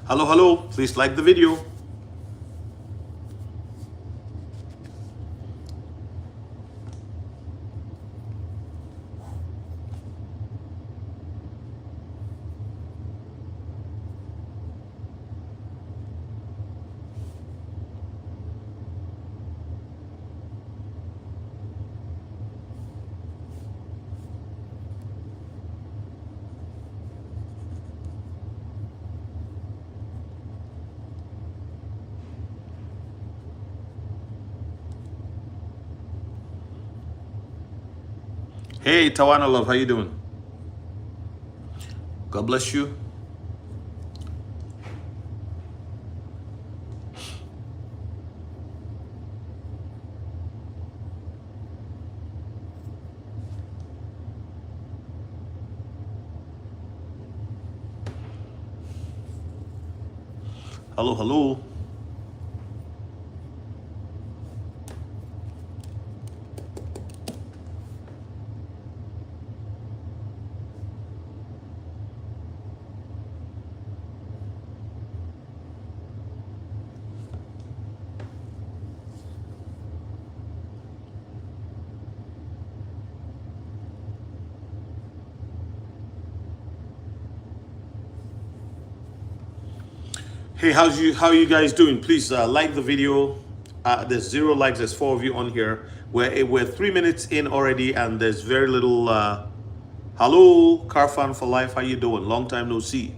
Hello, hello. Please like the video. Hey, Tawana Love, how you doing? God bless you. Hello, hello. Hey, how are you guys doing? Please like the video. There's 0 likes. There's 4 of you on here. We're 3 minutes in already, and there's very little. Hello, car fan for life. How you doing? Long time no see.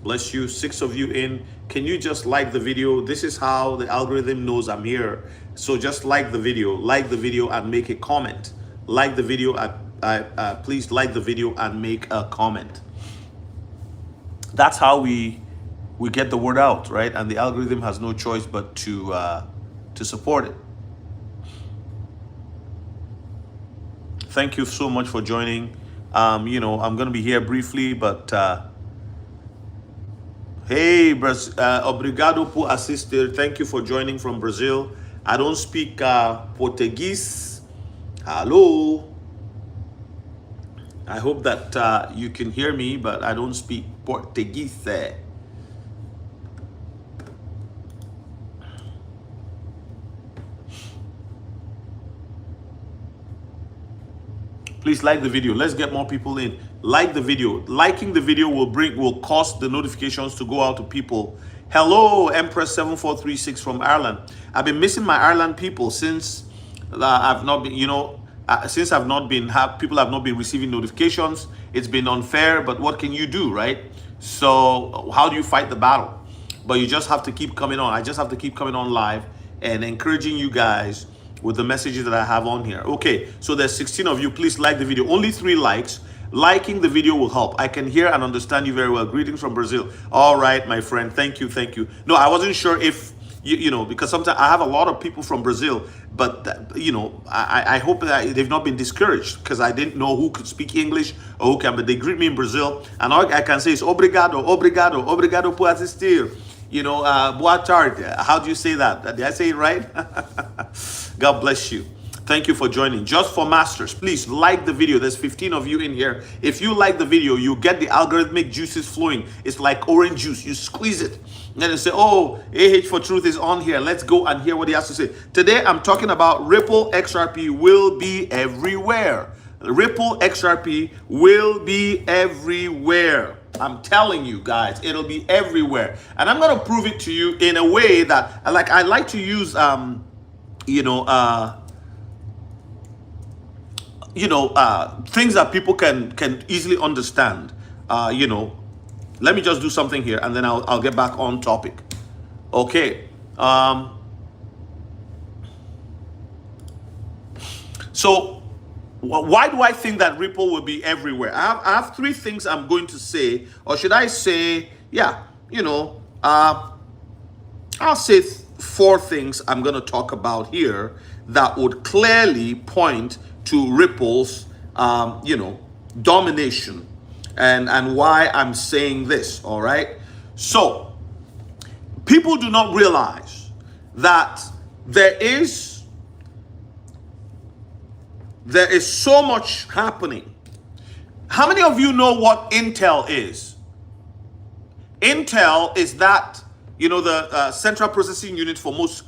Bless you. 6 of you in. Can you just like the video? This is how the algorithm knows I'm here. So just like the video, and make a comment. Like the video. Please like the video and make a comment. That's how we get the word out, right? And the algorithm has no choice but to support it. Thank you so much for joining. I'm going to be here briefly, but hey, obrigado por assistir. Thank you for joining from Brazil. I don't speak Portuguese. Hello. I hope that you can hear me, but I don't speak Portuguese. Please like the video. Let's get more people in. Like the video. Liking the video will cause the notifications to go out to people. Hello, Empress 7436 from Ireland. I've been missing my Ireland people since I've not been, since I've not been people have not been receiving notifications. It's been unfair, but what can you do, right? So how do you fight the battle? But you just have to keep coming on. I just have to keep coming on live and encouraging you guys with the messages that I have on here. Okay, so there's 16 of you. Please like the video. Only 3 likes. Liking the video will help. I can hear and understand you very well. Greetings from Brazil. All right, my friend. Thank you. Thank you. No, I wasn't sure if, because sometimes I have a lot of people from Brazil, but, I hope that they've not been discouraged because I didn't know who could speak English or who can, but they greet me in Brazil. And all I can say is obrigado, obrigado, obrigado por assistir. Boa tarde. How do you say that? Did I say it right? God bless you. Thank you for joining. Just for masters, please like the video. There's 15 of you in here. If you like the video, you get the algorithmic juices flowing. It's like orange juice. You squeeze it. And then you say, oh, AH for Truth is on here. Let's go and hear what he has to say. Today, I'm talking about Ripple XRP will be everywhere. Ripple XRP will be everywhere. I'm telling you guys, it'll be everywhere. And I'm going to prove it to you in a way that I like to use, things that people can easily understand. Let me just do something here and then I'll get back on topic. Okay. So why do I think that Ripple will be everywhere? I have 3 things I'm going to say, or should I say, I'll say 4 things I'm going to talk about here that would clearly point to Ripple's, domination and why I'm saying this, all right? So, people do not realize that there is so much happening. How many of you know what Intel is? Intel is that, the central processing unit for most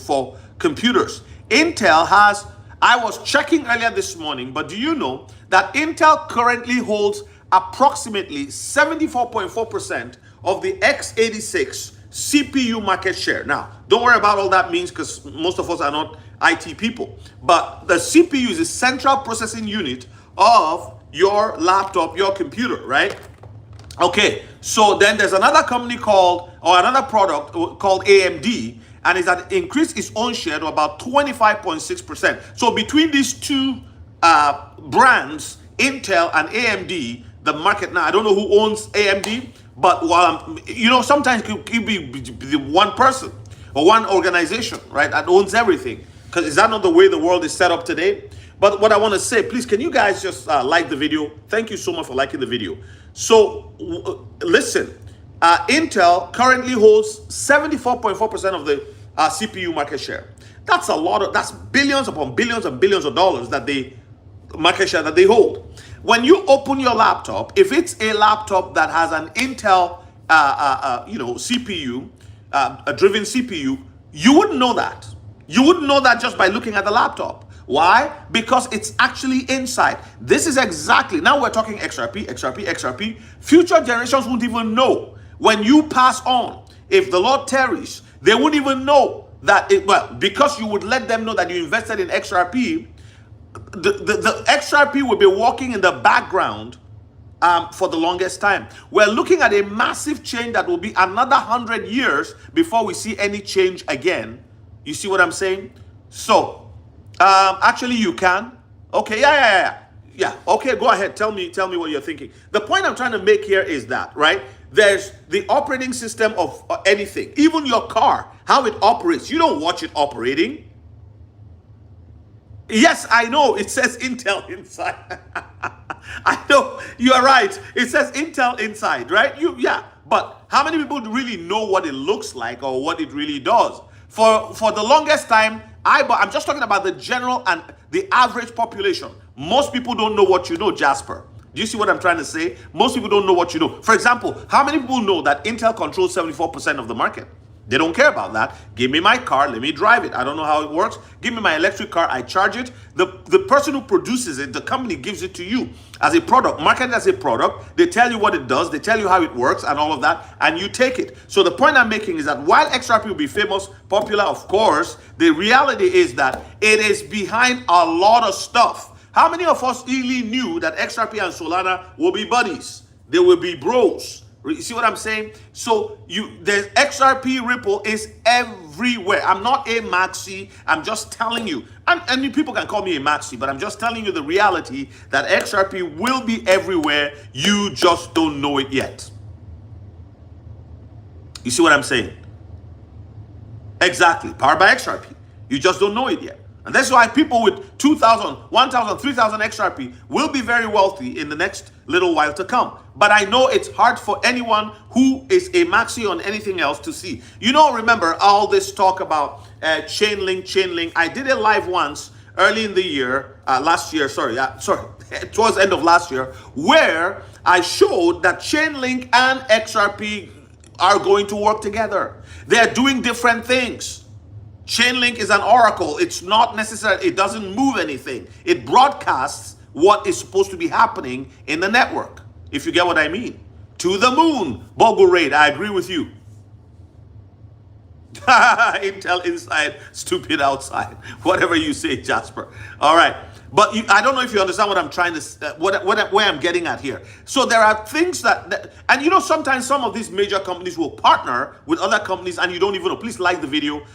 for computers. Intel has, I was checking earlier this morning, but do you know that Intel currently holds approximately 74.4% of the x86 CPU market share? Now, don't worry about all that means, because most of us are not IT people. But the CPU is the central processing unit of your laptop, your computer, right? Okay, so then there's another company another product called AMD, and it's that increased its own share to about 25.6%. So between these two brands, Intel and AMD, the market now, I don't know who owns AMD, but sometimes it could be the one person or one organization, right, that owns everything. Because is that not the way the world is set up today? But what I want to say, please, can you guys just like the video? Thank you so much for liking the video. So listen, Intel currently holds 74.4% of the CPU market share. That's that's billions upon billions and billions of dollars that market share that they hold. When you open your laptop, if it's a laptop that has an Intel, CPU, a driven CPU, you wouldn't know that. You wouldn't know that just by looking at the laptop. Why? Because it's actually inside. This is exactly, now we're talking XRP. Future generations won't even know. When you pass on, if the Lord tarries, they won't even know that, because you would let them know that you invested in XRP, the XRP will be walking in the background for the longest time. We're looking at a massive change that will be another 100 years before we see any change again. You see what I'm saying? So, actually you can. Okay, yeah. Okay, go ahead. Tell me what you're thinking. The point I'm trying to make here is that, right? There's the operating system of anything, even your car, how it operates. You don't watch it operating. Yes, I know it says Intel inside. I know you are right. It says Intel inside, right? But how many people really know what it looks like or what it really does? For the longest time, I'm just talking about the general and the average population. Most people don't know what you know, Jasper. Do you see what I'm trying to say? Most people don't know what you know. For example, how many people know that Intel controls 74% of the market? They don't care about that. Give me my car, let me drive it. I don't know how it works. Give me my electric car, I charge it. The person who produces it, the company gives it to you as a product, marketed as a product. They tell you what it does, they tell you how it works and all of that, and you take it. So the point I'm making is that while XRP will be famous, popular, of course, the reality is that it is behind a lot of stuff. How many of us really knew that XRP and Solana will be buddies? They will be bros. You see what I'm saying? So the XRP Ripple is everywhere. I'm not a maxi. I'm just telling you. And people can call me a maxi, but I'm just telling you the reality that XRP will be everywhere. You just don't know it yet. You see what I'm saying? Exactly. Powered by XRP. You just don't know it yet. And that's why people with 2,000, 1,000, 3,000 XRP will be very wealthy in the next little while to come. But I know it's hard for anyone who is a maxi on anything else to see. Remember all this talk about Chainlink. I did a live once early in the year, towards the end of last year, where I showed that Chainlink and XRP are going to work together. They're doing different things. Chainlink is an oracle. It's not necessarily, it doesn't move anything. It broadcasts what is supposed to be happening in the network, if you get what I mean. To the moon, Bogle Raid, I agree with you. Intel inside, stupid outside. Whatever you say, Jasper. All right. But I don't know if you understand what I'm trying to, where I'm getting at here. So there are things and sometimes some of these major companies will partner with other companies and you don't even know. Please like the video.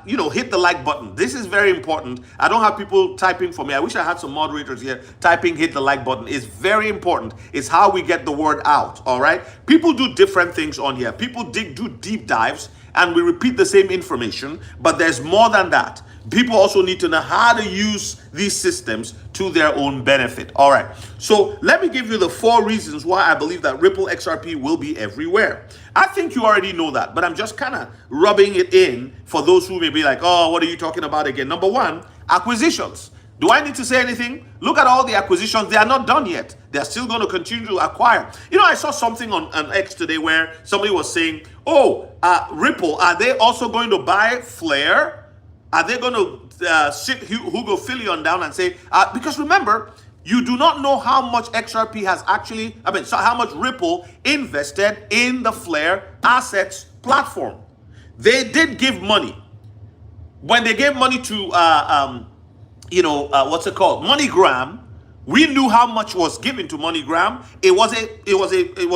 Hit the like button. This is very important. I don't have people typing for me. I wish I had some moderators here typing hit the like button. It's very important. It's how we get the word out. All right. People do different things on here. People do deep dives and we repeat the same information, but there's more than that. People also need to know how to use these systems to their own benefit. All right. So let me give you the 4 reasons why I believe that Ripple XRP will be everywhere. I think you already know that, but I'm just kind of rubbing it in for those who may be like, oh, what are you talking about again? Number 1, acquisitions. Do I need to say anything? Look at all the acquisitions. They are not done yet. They are still going to continue to acquire. You know, I saw something on X today where somebody was saying, oh, Ripple, are they also going to buy Flare? Are they going to sit Hugo Filion down and say, because remember, you do not know how much XRP has actually, so how much Ripple invested in the Flare assets platform. They did give money. When they gave money to, what's it called? MoneyGram, we knew how much was given to MoneyGram. It was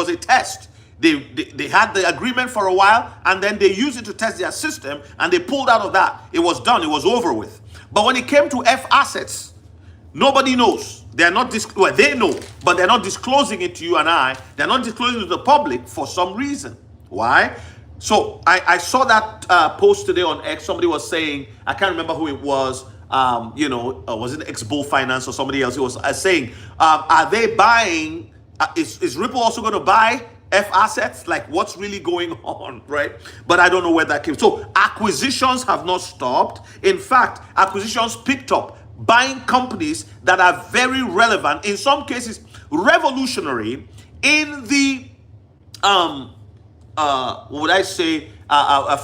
a test. They had the agreement for a while, and then they used it to test their system, and they pulled out of that. It was done. It was over with. But when it came to F assets, nobody knows. They're not they know, but they're not disclosing it to you and I. They're not disclosing it to the public for some reason. Why? So I saw that post today on X. Somebody was saying, I can't remember who it was. Was it X-Bull Finance or somebody else? It was saying, are they buying? Is Ripple also going to buy F assets? Like, what's really going on, right? But I don't know where that came. So acquisitions have not stopped. In fact, acquisitions picked up, buying companies that are very relevant, in some cases revolutionary in the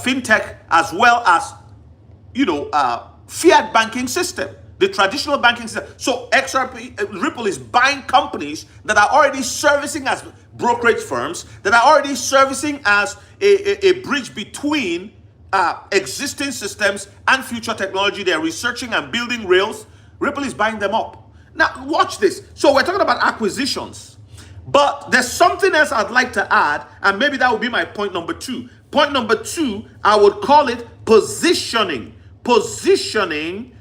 fintech, as well as fiat banking system, the traditional banking system. So XRP, Ripple is buying companies that are already servicing as brokerage firms, that are already servicing as a bridge between existing systems and future technology. They're researching and building rails. Ripple is buying them up. Now, watch this. So we're talking about acquisitions, but there's something else I'd like to add, and maybe that would be my point number 2. Point number 2, I would call it positioning. Positioning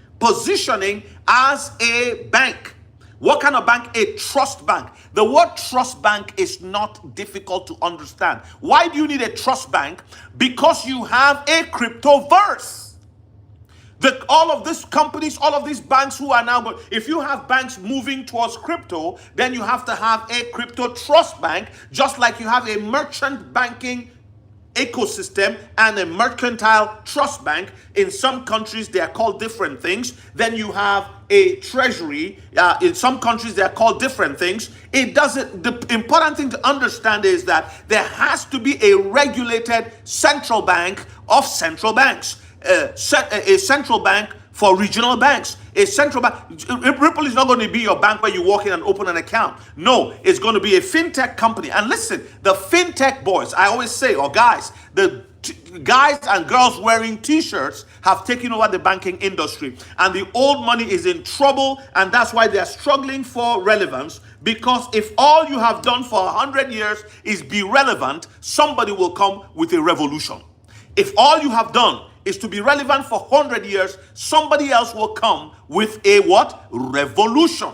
as a bank. What kind of bank? A trust bank. The word trust bank is not difficult to understand. Why do you need a trust bank? Because you have a cryptoverse. All of these companies, all of these banks who are now, if you have banks moving towards crypto, then you have to have a crypto trust bank, just like you have a merchant banking ecosystem and a mercantile trust bank. In some countries they are called different things. Then you have a treasury. In some countries they are called different things. The important thing to understand is that there has to be a regulated central bank of central banks, a central bank for regional banks. A central bank. Ripple is not going to be your bank where you walk in and open an account. No, it's going to be a fintech company. And listen, the fintech boys, I always say, or guys, the guys and girls wearing t-shirts have taken over the banking industry, and the old money is in trouble, and that's why they're struggling for relevance. Because if all you have done for 100 years is be relevant, somebody will come with a revolution. If all you have done is to be relevant for 100 years, somebody else will come with a what? Revolution.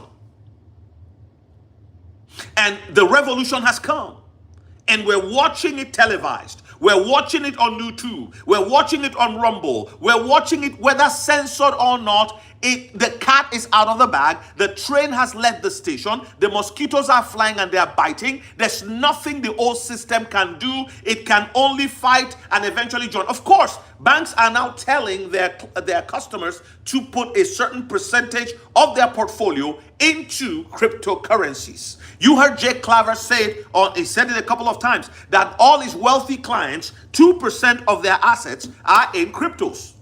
And the revolution has come. And we're watching it televised. We're watching it on YouTube. We're watching it on Rumble. We're watching it whether censored or not. The cat is out of the bag. The train has left the station. The mosquitoes are flying and they are biting. There's nothing the old system can do. It can only fight and eventually join. Of course, banks are now telling their customers to put a certain percentage of their portfolio into cryptocurrencies. You heard Jake Claver say it, or he said it a couple of times, that all his wealthy clients, 2% of their assets are in cryptos.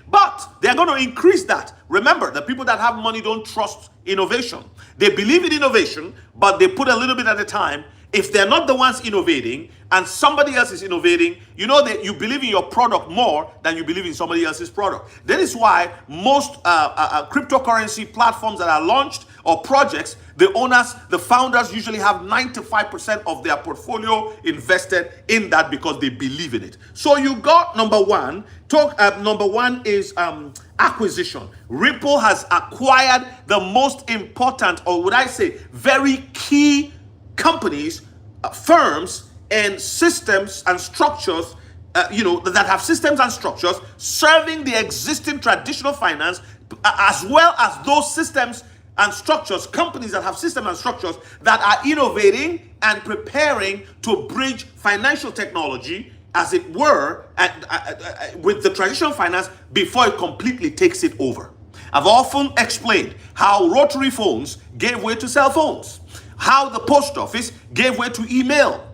But they're going to increase that. Remember, the people that have money don't trust innovation. They believe in innovation, but they put a little bit at a time. If they're not the ones innovating and somebody else is innovating, you know that you believe in your product more than you believe in somebody else's product. That is why most cryptocurrency platforms that are launched or projects, the owners, the founders usually have 95% of their portfolio invested in that because they believe in it. So you got number one. Number one is acquisition. Ripple has acquired the most important, or would I say, very key companies, firms, and systems and structures, that have systems and structures serving the existing traditional finance, as well as those systems and structures, companies that have systems and structures that are innovating and preparing to bridge financial technology, as it were, with the traditional finance before it completely takes it over. I've often explained how rotary phones gave way to cell phones, how the post office gave way to email,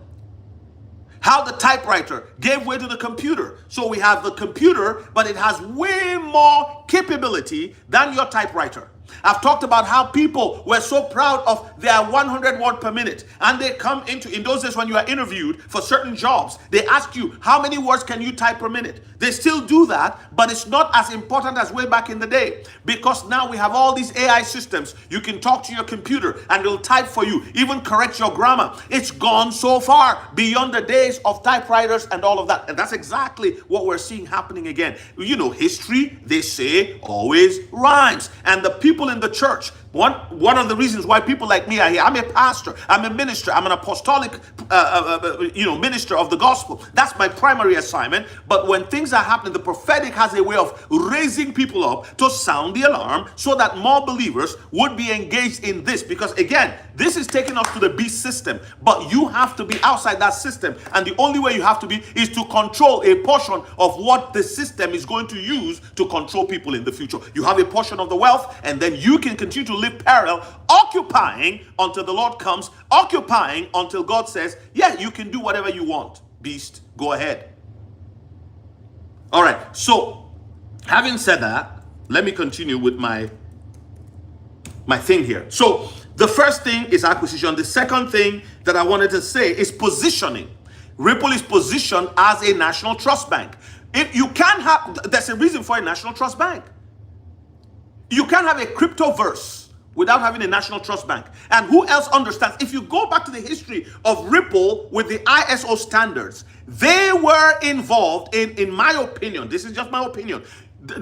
how the typewriter gave way to the computer. So we have the computer, but it has way more capability than your typewriter. I've talked about how people were so proud of their 100 word per minute, and they come into, in those days when you are interviewed for certain jobs, they ask you, how many words can you type per minute? They still do that, but it's not as important as way back in the day, because now we have all these AI systems. You can talk to your computer and it'll type for you, even correct your grammar. It's gone so far beyond the days of typewriters and all of that. And that's exactly what we're seeing happening again. You know, history, they say, always rhymes. And the people in the church, one of the reasons why people like me are here, I'm a pastor, I'm a minister, I'm an apostolic minister of the gospel. That's my primary assignment. But when things are happening, the prophetic has a way of raising people up to sound the alarm so that more believers would be engaged in this. Because again, this is taking us to the beast system, but you have to be outside that system. And the only way you have to be is to control a portion of what the system is going to use to control people in the future. You have a portion of the wealth, and then you can continue to live parallel, occupying until the Lord comes, occupying until God says, yeah, you can do whatever you want. Beast, go ahead. All right, so having said that, let me continue with my thing here. So the first thing is acquisition. The second thing that I wanted to say is positioning. Ripple is positioned as a national trust bank. If you can't have, there's a reason for a national trust bank. You can't have a cryptoverse without having a national trust bank. And who else understands? If you go back to the history of Ripple with the ISO standards, they were involved in my opinion, this is just my opinion,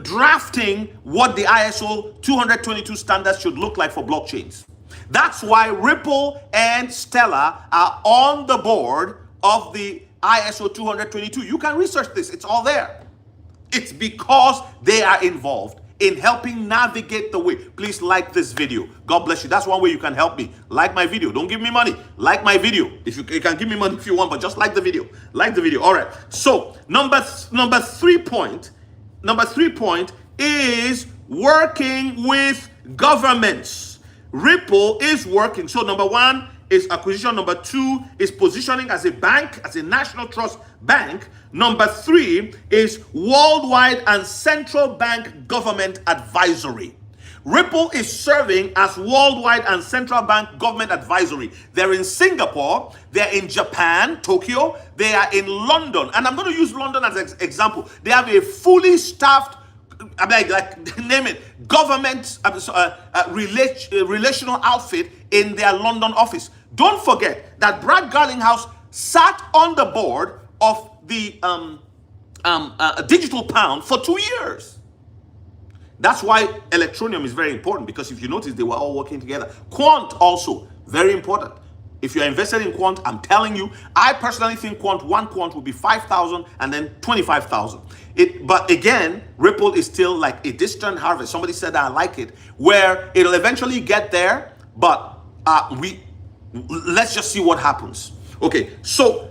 drafting what the ISO 222 standards should look like for blockchains. That's why Ripple and Stellar are on the board of the ISO 222. You can research this, it's all there. It's because they are involved in helping navigate the way. Please like this video. God bless you. That's one way you can help me. Like my video. Don't give me money. Like my video. If you can give me money if you want, but just like the video. Like the video. All right. So number three point is working with governments. Ripple is working. So number one is acquisition. Number two is positioning as a bank, as a national trust bank. Number three is worldwide and central bank government advisory. Ripple is serving as worldwide and central bank government advisory. They're in Singapore, they're in Japan, Tokyo, they are in London. And I'm going to use London as an example. They have a fully staffed, name it, government relational outfit in their London office. Don't forget that Brad Garlinghouse sat on the board of the digital pound for 2 years. That's why Electronium is very important, because if you notice, they were all working together. Quant also, very important. If you're invested in Quant, I'm telling you, I personally think one Quant will be 5,000 and then 25,000. But again, Ripple is still like a distant harvest. Somebody said I like it, where it'll eventually get there, but let's just see what happens. Okay, so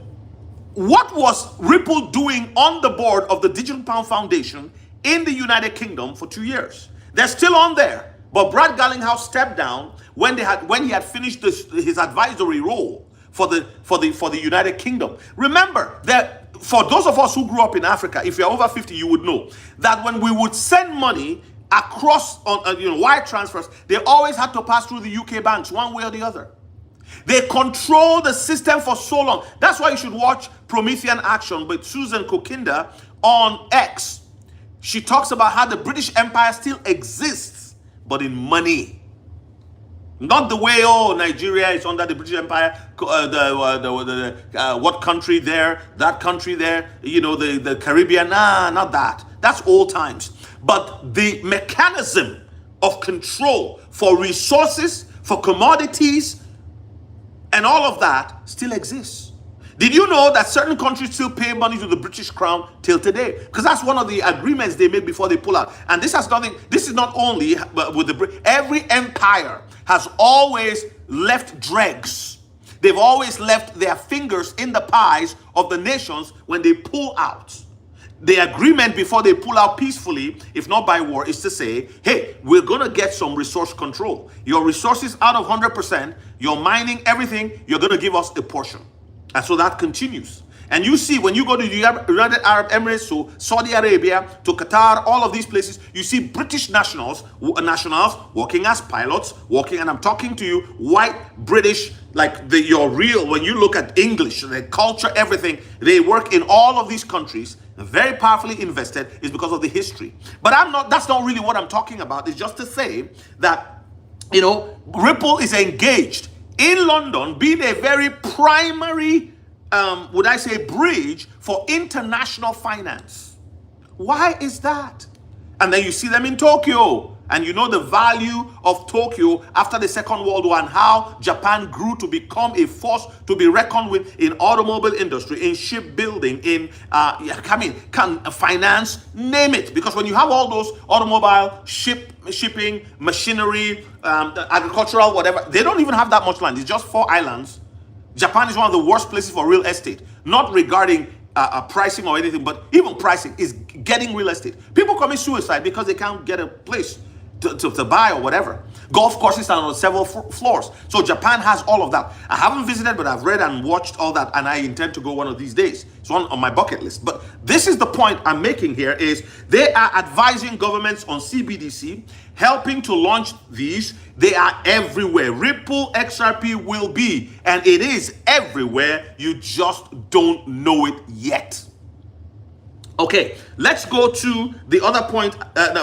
what was Ripple doing on the board of the Digital Pound Foundation in the United Kingdom for 2 years? They're still on there, but Brad Garlinghouse stepped down when he had finished his advisory role for the United Kingdom. Remember that for those of us who grew up in Africa, if you're over 50, you would know that when we would send money across on wire transfers, they always had to pass through the UK banks one way or the other. They control the system for so long. That's why you should watch Promethean Action with Susan Kokinda on X. She talks about how the British Empire still exists, but in money. Not the way, Nigeria is under the British Empire, what country there, that country there, the Caribbean, not that. That's old times. But the mechanism of control for resources, for commodities, and all of that still exists. Did you know that certain countries still pay money to the British Crown till today? Because that's one of the agreements they made before they pull out. And this is not only with every empire has always left dregs. They've always left their fingers in the pies of the nations when they pull out. the agreement before they pull out peacefully, if not by war, is to say, hey, we're going to get some resource control. Your resources out of 100%, you're mining everything, you're going to give us a portion. And so that continues. And you see, when you go to the United Arab Emirates, to Saudi Arabia, to Qatar, all of these places, you see British nationals working as pilots, and I'm talking to you, white, British, like your real, when you look at English, the culture, everything, they work in all of these countries, very powerfully invested, is because of the history. But that's not really what I'm talking about. It's just to say that, Ripple is engaged in London, being a very primary would I say bridge for international finance. Why is that? And then you see them in Tokyo, and you know the value of Tokyo after the Second World War and how Japan grew to become a force to be reckoned with in automobile industry, in shipbuilding, in finance, name it. Because when you have all those automobile, shipping, machinery, agricultural, whatever, they don't even have that much land. It's just 4 islands. Japan is one of the worst places for real estate, not regarding pricing or anything, but even pricing is getting real estate. People commit suicide because they can't get a place to buy or whatever. Golf courses are on several floors. So Japan has all of that. I haven't visited, but I've read and watched all that, and I intend to go one of these days. It's on my bucket list. But this is the point I'm making here is they are advising governments on CBDC, helping to launch these. They are everywhere. Ripple XRP will be, and it is everywhere. You just don't know it yet. Okay, let's go to the other point,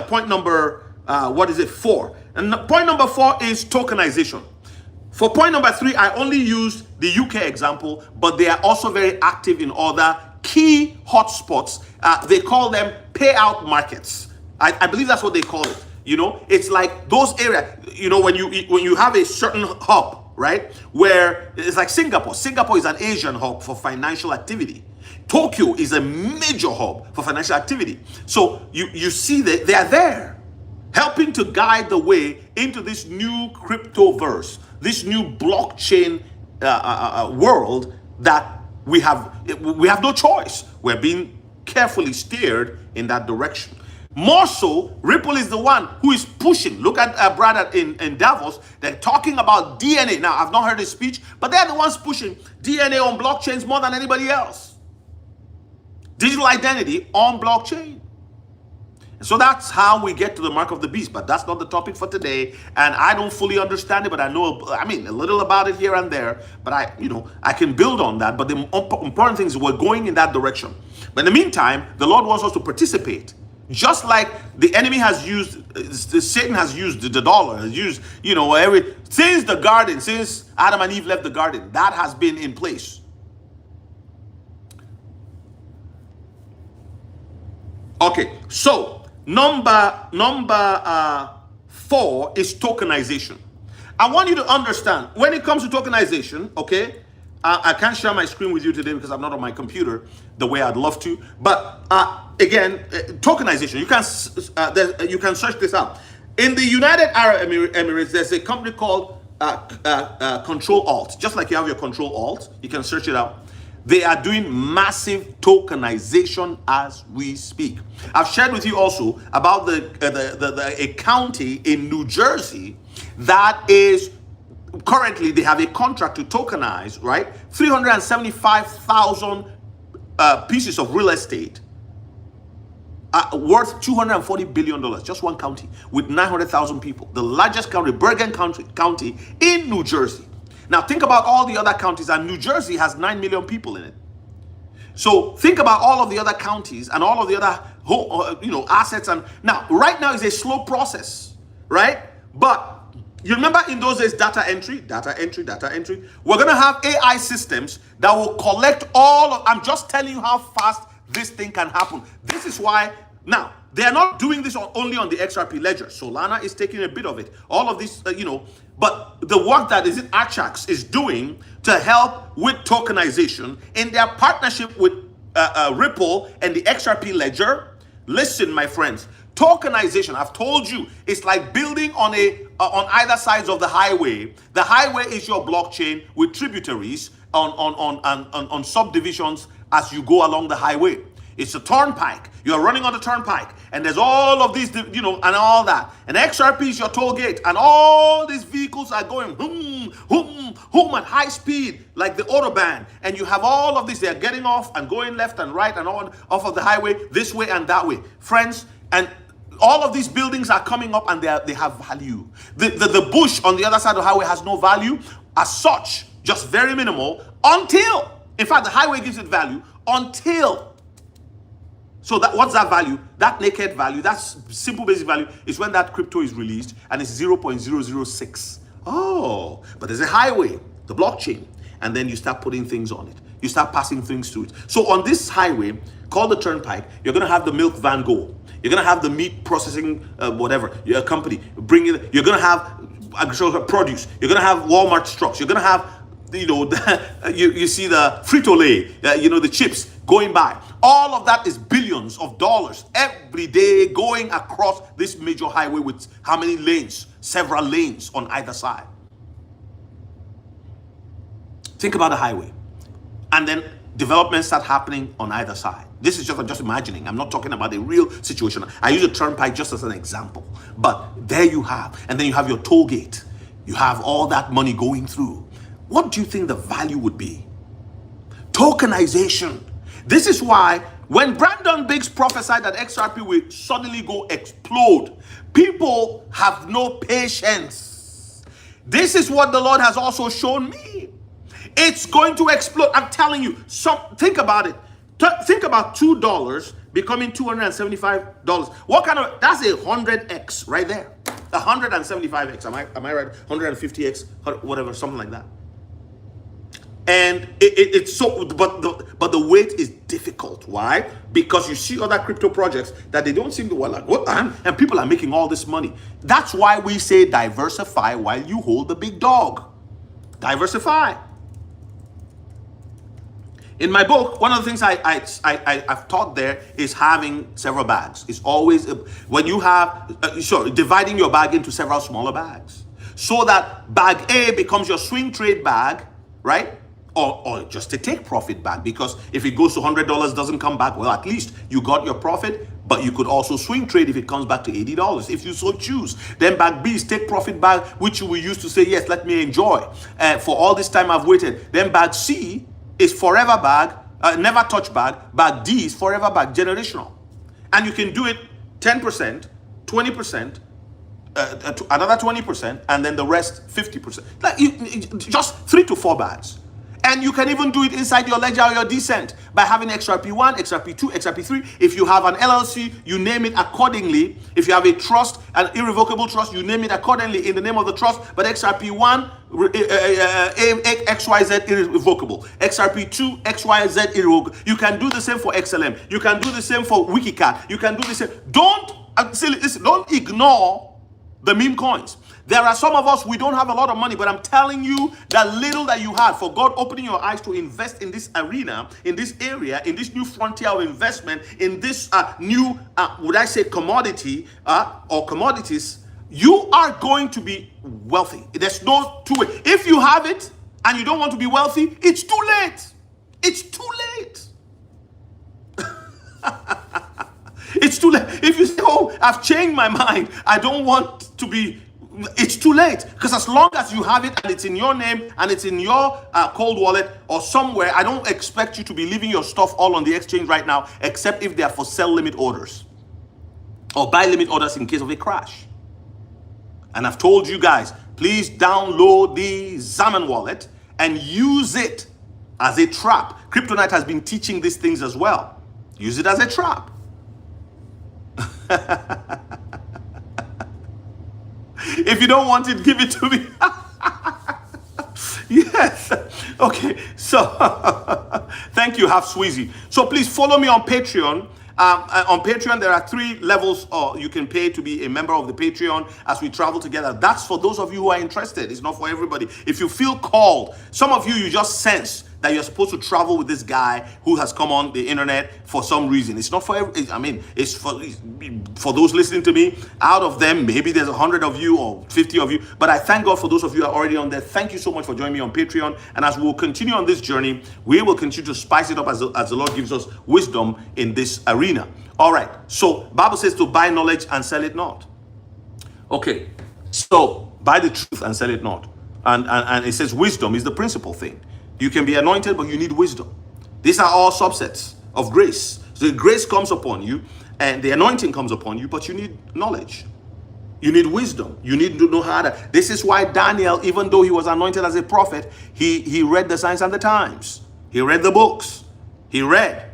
point number 4. And point number 4 is tokenization. For point number 3, I only used the UK example, but they are also very active in other key hotspots. They call them payout markets. I believe that's what they call it. It's like those areas, when you have a certain hub, right? Where it's like Singapore. Singapore is an Asian hub for financial activity. Tokyo is a major hub for financial activity. So you see that they are there, helping to guide the way into this new cryptoverse, this new blockchain world that we have no choice. We're being carefully steered in that direction. More so, Ripple is the one who is pushing. Look at Brad in Davos. They're talking about DNA. Now, I've not heard his speech, but they're the ones pushing DNA on blockchains more than anybody else. Digital identity on blockchain. So that's how we get to the mark of the beast, but that's not the topic for today. And I don't fully understand it, but I know, a little about it here and there, but I can build on that. But the important thing is we're going in that direction. But in the meantime, the Lord wants us to participate. Just like the enemy has used, Satan has used the dollar, has used, since the garden, since Adam and Eve left the garden, that has been in place. Okay, so number 4 is tokenization. I want you to understand, when it comes to tokenization, okay, I can't share my screen with you today because I'm not on my computer the way I'd love to. But again, tokenization, you can search this out. In the United Arab Emirates, there's a company called Control Alt. Just like you have your Control Alt, you can search it out. They are doing massive tokenization as we speak. I've shared with you also about a county in New Jersey that is currently, they have a contract to tokenize, right? 375,000 pieces of real estate worth $240 billion, just one county with 900,000 people. The largest county, Bergen County in New Jersey. Now think about all the other counties, and New Jersey has 9 million people in it. So think about all of the other counties and all of the other assets. And now, right now is a slow process, right? But you remember in those days, data entry. We're going to have AI systems that will collect I'm just telling you how fast this thing can happen. This is why, now, they are not doing this only on the XRP ledger. Solana is taking a bit of it. All of this, but the work that Achax is doing to help with tokenization in their partnership with Ripple and the XRP ledger. Listen, my friends, tokenization, I've told you, it's like building on either sides of the highway. The highway is your blockchain with tributaries on subdivisions as you go along the highway. It's a turnpike. You are running on the turnpike, and there's all of these, and all that. And XRP is your toll gate, and all these vehicles are going boom, boom, boom at high speed, like the autobahn. And you have all of this. They are getting off and going left and right and on off of the highway, this way and that way, friends. And all of these buildings are coming up, and they have value. The bush on the other side of the highway has no value as such, just very minimal, until, in fact, the highway gives it value until. So what's that value? That naked value, that's simple basic value, is when that crypto is released, and it's 0.006. Oh, but there's a highway, the blockchain, and then you start putting things on it. You start passing things through it. So on this highway called the turnpike, you're going to have the milk van go. You're going to have the meat processing, your company bring it. You're going to have agricultural produce. You're going to have Walmart trucks. You're going to have, you see the Frito-Lay, the chips going by. All of that is billions of dollars every day going across this major highway with how many lanes? Several lanes on either side. Think about the highway. And then developments start happening on either side. This is just imagining. I'm not talking about a real situation. I use a turnpike just as an example. But there you have. And then you have your toll gate. You have all that money going through. What do you think the value would be? Tokenization. This is why when Brandon Biggs prophesied that XRP will suddenly go explode, people have no patience. This is what the Lord has also shown me. It's going to explode. I'm telling you. Think about it. Think about $2 becoming $275. What kind of, that's a 100x right there. 175x. Am I right? 150x, whatever, something like that. And it's so, but the weight is difficult. Why? Because you see other crypto projects that they don't seem to like, what? And people are making all this money. That's why we say diversify while you hold the big dog. Diversify. In my book, one of the things I've taught there is having several bags. It's always, when you have, dividing your bag into several smaller bags. So that bag A becomes your swing trade bag, right? Or just a take profit bag. Because if it goes to $100, doesn't come back, well, at least you got your profit. But you could also swing trade if it comes back to $80, if you so choose. Then bag B is take profit bag, which you will use to say, yes, let me enjoy. For all this time I've waited. Then bag C is forever bag, never touch bag. Bag D is forever bag, generational. And you can do it 10%, 20%, another 20%, and then the rest 50%. Like just 3 to 4 bags. And you can even do it inside your ledger or your descent by having XRP1, XRP2, XRP3. If you have an LLC, you name it accordingly. If you have a trust, an irrevocable trust, you name it accordingly in the name of the trust. But XRP1, XYZ irrevocable. XRP2, XYZ irrevocable. You can do the same for XLM. You can do the same for WikiCat. You can do the same. Don't ignore the meme coins. There are some of us, we don't have a lot of money, but I'm telling you that little that you have, for God opening your eyes to invest in this arena, in this area, in this new frontier of investment, in this new, would I say commodity or commodities, you are going to be wealthy. There's no two way. If you have it and you don't want to be wealthy, it's too late. It's too late. It's too late. If you say, oh, I've changed my mind, I don't want to be, it's too late. Because as long as you have it and it's in your name and it's in your cold wallet or somewhere, I don't expect you to be leaving your stuff all on the exchange right now, except if they are for sell limit orders or buy limit orders in case of a crash. And I've told you guys, please download the Zaman wallet and use it as a trap. Kryptonite has been teaching these things as well. Use it as a trap. If you don't want it, give it to me. Yes. Okay. So thank you, Half Sweezy. So please follow me on Patreon. On Patreon, there are 3 levels you can pay to be a member of the Patreon as we travel together. That's for those of you who are interested. It's not for everybody. If you feel called, some of you just sense that you're supposed to travel with this guy who has come on the internet for some reason. It's not for every, I mean, it's for those listening to me. Out of them, maybe there's 100 of you or 50 of you, but I thank God for those of you who are already on there. Thank you so much for joining me on Patreon. And as we'll continue on this journey, we will continue to spice it up as the Lord gives us wisdom in this arena. All right, so Bible says to buy knowledge and sell it not. Okay, so buy the truth and sell it not. And it says wisdom is the principal thing. You can be anointed, but you need wisdom. These are all subsets of grace. So the grace comes upon you and the anointing comes upon you, but you need knowledge. You need wisdom. You need to know how to. This is why Daniel, even though he was anointed as a prophet, he read the signs and the times. He read the books. He read.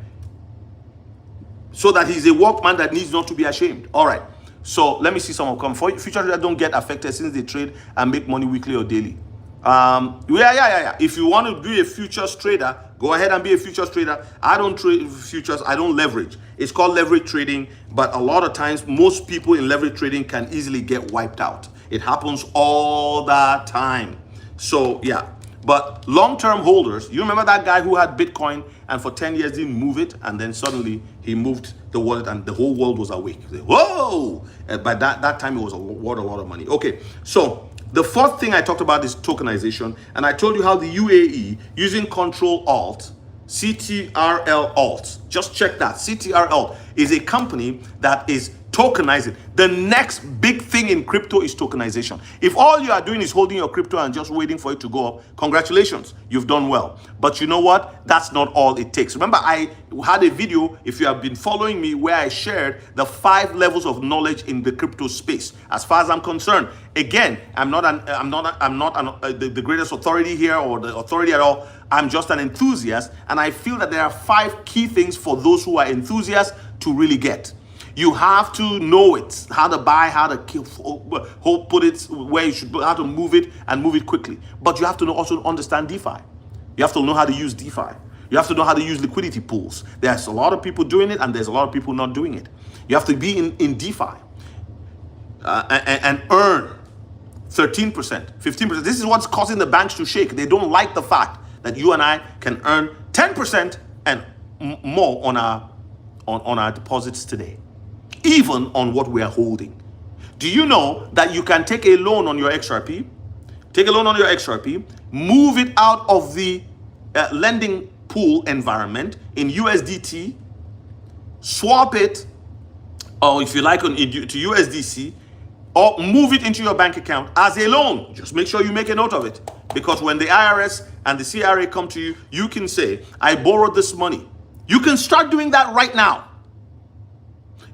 So that he's a workman that needs not to be ashamed. All right. So let me see someone come. For future traders don't get affected since they trade and make money weekly or daily. Yeah. If you want to be a futures trader, go ahead and be a futures trader. I don't trade futures. I don't leverage. It's called leverage trading. But a lot of times, most people in leverage trading can easily get wiped out. It happens all the time. So yeah. But long-term holders, you remember that guy who had Bitcoin and for 10 years didn't move it, and then suddenly he moved the wallet and the whole world was awake. Whoa! And by that time, it was a lot of money. Okay, so the fourth thing I talked about is tokenization, and I told you how the UAE, using Control Alt, CTRL Alt, just check that. CTRL Alt is a company that is tokenizing. The next big thing in crypto is tokenization. If all you are doing is holding your crypto and just waiting for it to go up, congratulations, you've done well. But you know what? That's not all it takes. Remember, I had a video, if you have been following me, where I shared the 5 levels of knowledge in the crypto space. As far as I'm concerned, again, I'm not the greatest authority here or the authority at all. I'm just an enthusiast, and I feel that there are 5 key things for those who are enthusiasts to really get. You have to know it, how to buy, how to put it where you should, how to move it and move it quickly. But you have to also understand DeFi. You have to know how to use DeFi. You have to know how to use liquidity pools. There's a lot of people doing it and there's a lot of people not doing it. You have to be in DeFi and earn 13%, 15%. This is what's causing the banks to shake. They don't like the fact that you and I can earn 10% and more on our deposits today, even on what we are holding. Do you know that you can take a loan on your XRP, move it out of the lending pool environment in USDT, swap it, or if you like, to USDC, or move it into your bank account as a loan? Just make sure you make a note of it, because when the IRS and the CRA come to you, you can say, I borrowed this money. You can start doing that right now.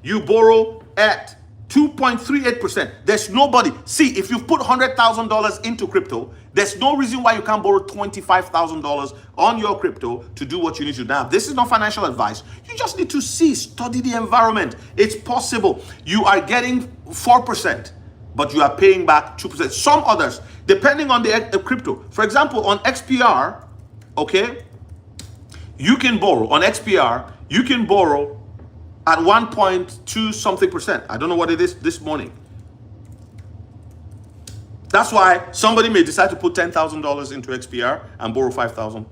You borrow at 2.38%. There's nobody. See, if you've put $100,000 into crypto, there's no reason why you can't borrow $25,000 on your crypto to do what you need to. Now, this is not financial advice. You just need to study the environment. It's possible. You are getting 4%, but you are paying back 2%. Some others, depending on the crypto. For example, on XPR, okay, you can borrow. On XPR, you can borrow at 1.2 something percent. I don't know what it is this morning. That's why somebody may decide to put $10,000 into XPR and borrow 5,000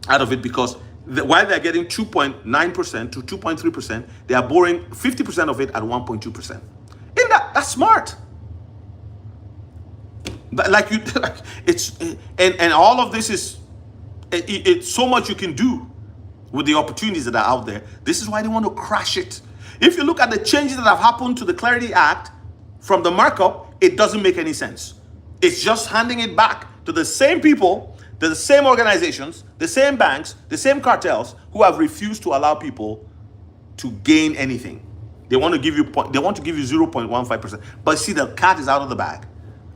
out of it, because while they're getting 2.9% to 2.3%, they are borrowing 50% of it at 1.2%. Isn't that's smart? But and all of this is, it's so much you can do with the opportunities that are out there. This is why they want to crash it. If you look at the changes that have happened to the Clarity Act from the markup, it doesn't make any sense. It's just handing it back to the same people, to the same organizations, the same banks, the same cartels who have refused to allow people to gain anything. They want to give you 0.15%. But see, the cat is out of the bag.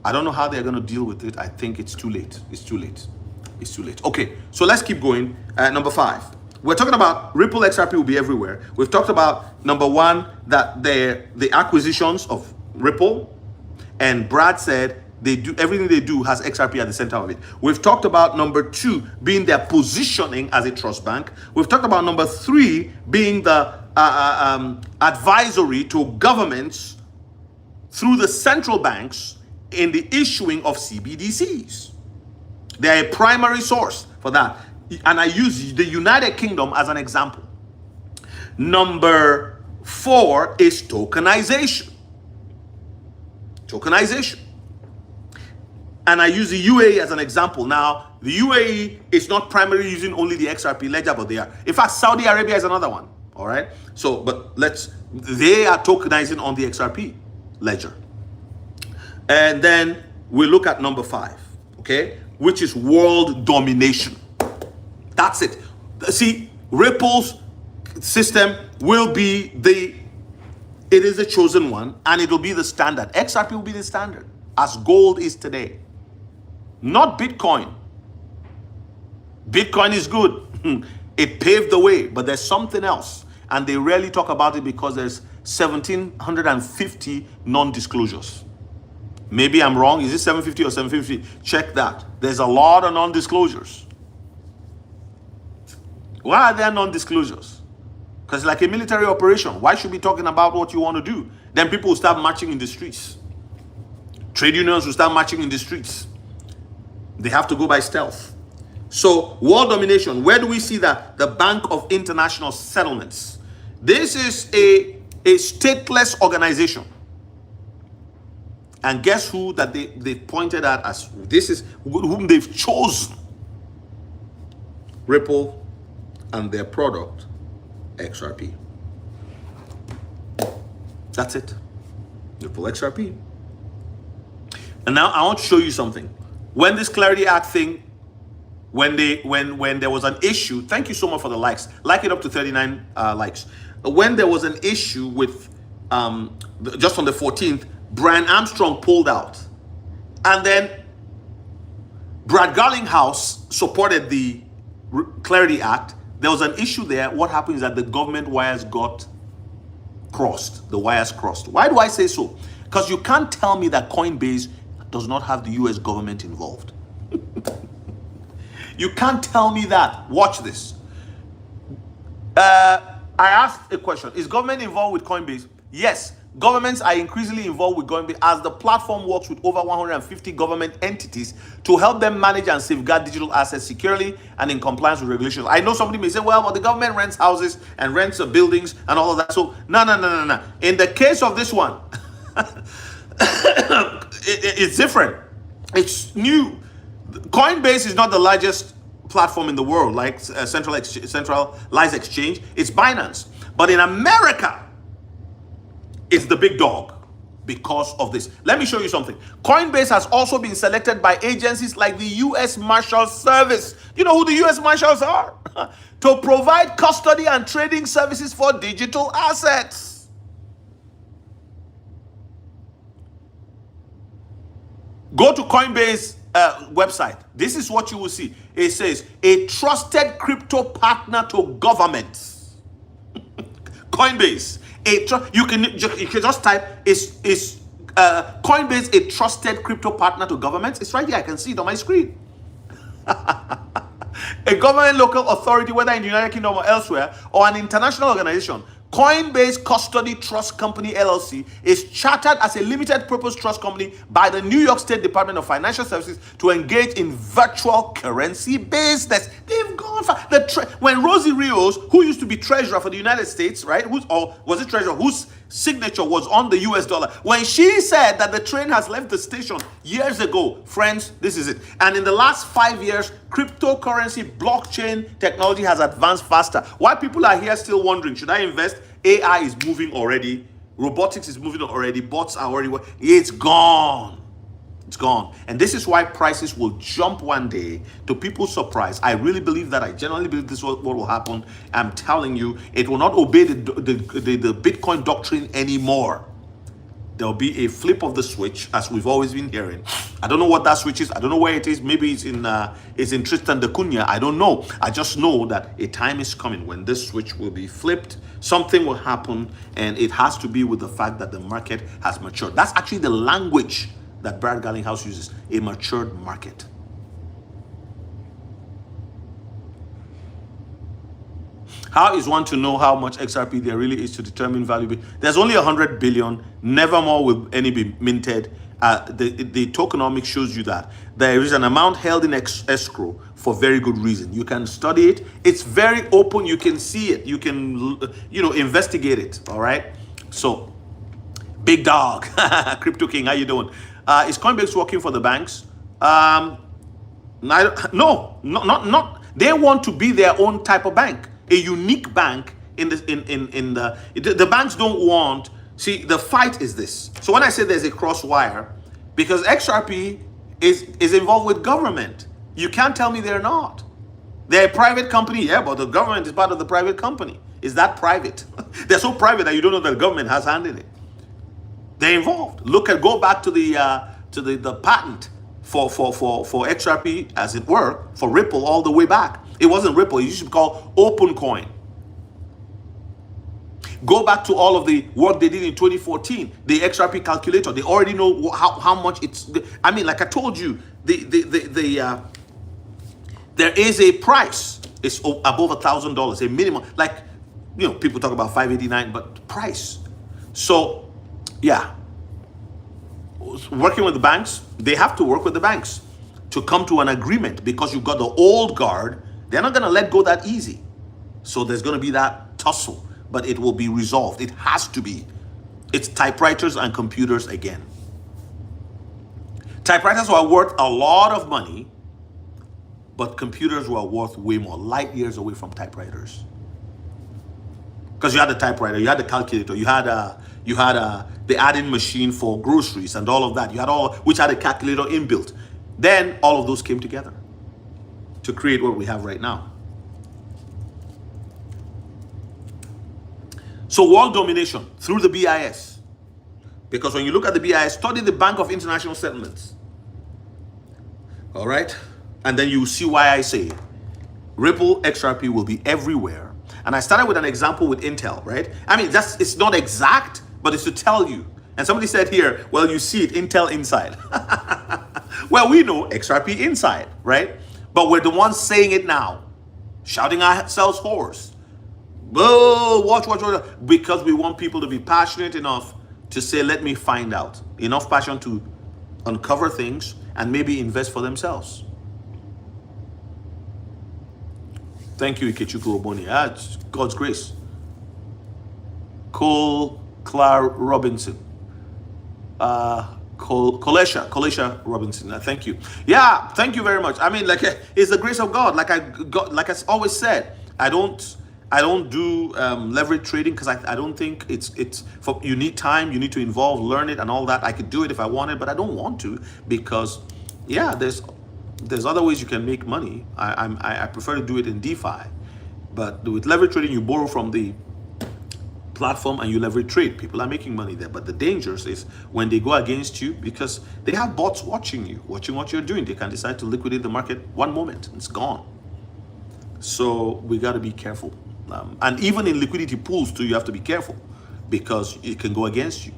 I don't know how they're going to deal with it. I think it's too late. It's too late. It's too late. Okay, so let's keep going. Number 5. We're talking about Ripple XRP will be everywhere. We've talked about, number 1, that the acquisitions of Ripple, and Brad said they do everything they do has XRP at the center of it. We've talked about number 2 being their positioning as a trust bank. We've talked about number 3 being the advisory to governments through the central banks in the issuing of CBDCs. They're a primary source for that. And I use the United Kingdom as an example. Number 4 is tokenization. Tokenization. And I use the UAE as an example. Now, the UAE is not primarily using only the XRP ledger, but they are. In fact, Saudi Arabia is another one. All right. So, but they are tokenizing on the XRP ledger. And then we look at number 5, okay, which is world domination. That's it. See, Ripple's system will be it is the chosen one, and it will be the standard. XRP will be the standard, as gold is today. Not Bitcoin. Bitcoin is good. It paved the way, but there's something else. And they rarely talk about it because there's 1,750 non-disclosures. Maybe I'm wrong. Is it 750 or 750? Check that. There's a lot of non-disclosures. Why are there non-disclosures? Because it's like a military operation. Why should we be talking about what you want to do? Then people will start marching in the streets. Trade unions will start marching in the streets. They have to go by stealth. So, world domination. Where do we see that? The Bank of International Settlements. This is a stateless organization. And guess who that they pointed at as this is whom they've chosen? Ripple and their product, XRP. That's it. Ripple XRP. And now I want to show you something. When this Clarity Act thing, when there was an issue, thank you so much for the likes. Like it up to 39 likes. When there was an issue with just on the 14th, Brian Armstrong pulled out, and then Brad Garlinghouse supported the Clarity Act. There was an issue there. What happened is that the government wires got crossed. The wires crossed. Why do I say so? Because you can't tell me that Coinbase does not have the US government involved. You can't tell me that. Watch this. I asked a question. Is government involved with Coinbase? Yes. Governments are increasingly involved with Coinbase as the platform works with over 150 government entities to help them manage and safeguard digital assets securely and in compliance with regulations. I know somebody may say, well, but the government rents houses and rents buildings and all of that. So, no. In the case of this one, it's different. It's new. Coinbase is not the largest platform in the world, like centralized exchange. It's Binance. But in America, it's the big dog because of this. Let me show you something. Coinbase has also been selected by agencies like the U.S. Marshals Service. You know who the U.S. Marshals are? To provide custody and trading services for digital assets. Go to Coinbase website. This is what you will see. It says, a trusted crypto partner to governments. Coinbase. You can just type, is Coinbase a trusted crypto partner to governments? It's right here. I can see it on my screen. A government local authority, whether in the United Kingdom or elsewhere, or an international organization, Coinbase Custody Trust Company LLC is chartered as a limited purpose trust company by the New York State Department of Financial Services to engage in virtual currency business. They've gone for when Rosie Rios, who used to be treasurer for the United States, right? Was it treasurer whose signature was on the US dollar? When she said that the train has left the station years ago, friends, this is it. And in the last 5 years, cryptocurrency, blockchain technology has advanced faster. Why people are here still wondering, should I invest? AI is moving already. Robotics is moving already. Bots are already, it's gone. It's gone. And this is why prices will jump one day to people's surprise. I really believe that. I genuinely believe this is what will happen. I'm telling you, it will not obey the Bitcoin doctrine anymore. There'll be a flip of the switch, as we've always been hearing. I don't know what that switch is. I don't know where it is. Maybe it's in Tristan da Cunha. I don't know. I just know that a time is coming when this switch will be flipped. Something will happen, and it has to be with the fact that the market has matured. That's actually the language that Brad Garlinghouse uses, a matured market. How is one to know how much XRP there really is to determine value? There's only 100 billion. Never more will any be minted. The tokenomics shows you that there is an amount held in escrow for very good reason. You can study it. It's very open. You can see it. You can, investigate it. All right. So, big dog, Crypto King, how you doing? Is Coinbase working for the banks? No, not. They want to be their own type of bank, a unique bank. The banks don't want. See, the fight is this. So when I say there's a cross wire, because XRP is involved with government, you can't tell me they're not. They're a private company, yeah, but the government is part of the private company. Is that private? They're so private that you don't know that the government has handed it. They're involved. Go back to the patent for XRP, as it were, for Ripple all the way back. It wasn't Ripple. It used to be called OpenCoin. Go back to all of the work they did in 2014, the XRP calculator. They already know how much it's. I mean, like I told you, there is a price. It's above $1,000, a minimum. Like, people talk about 589, but price. So, yeah, working with the banks, they have to work with the banks to come to an agreement, because you've got the old guard. They're not going to let go that easy. So there's going to be that tussle. But it will be resolved. It has to be. It's typewriters and computers again. Typewriters were worth a lot of money, but computers were worth way more, light years away from typewriters. Because you had the typewriter, you had the calculator, you had the adding machine for groceries and all of that. You had which had a calculator inbuilt. Then all of those came together to create what we have right now. So world domination through the BIS. Because when you look at the BIS, study the Bank of International Settlements. All right? And then you see why I say Ripple XRP will be everywhere. And I started with an example with Intel, right? I mean, it's not exact, but it's to tell you. And somebody said here, well, you see it, Intel inside. Well, we know XRP inside, right? But we're the ones saying it now, shouting ourselves hoarse. Oh, watch, because we want people to be passionate enough to say, let me find out. Enough passion to uncover things and maybe invest for themselves. Thank you, Ikechukwu Oboni. It's God's grace. Clara Robinson. Kolesha Robinson. Thank you. Yeah, thank you very much. I mean, it's the grace of God. Like I always said, I don't do leverage trading because I don't think it's for. You need time, you need to involve, learn it and all that. I could do it if I wanted, but I don't want to, because yeah, there's other ways you can make money. I prefer to do it in DeFi, but with leverage trading, you borrow from the platform and you leverage trade. People are making money there, but the dangers is when they go against you, because they have bots watching you, watching what you're doing. They can decide to liquidate the market one moment, it's gone. So we got to be careful. And even in liquidity pools too, you have to be careful, because it can go against you.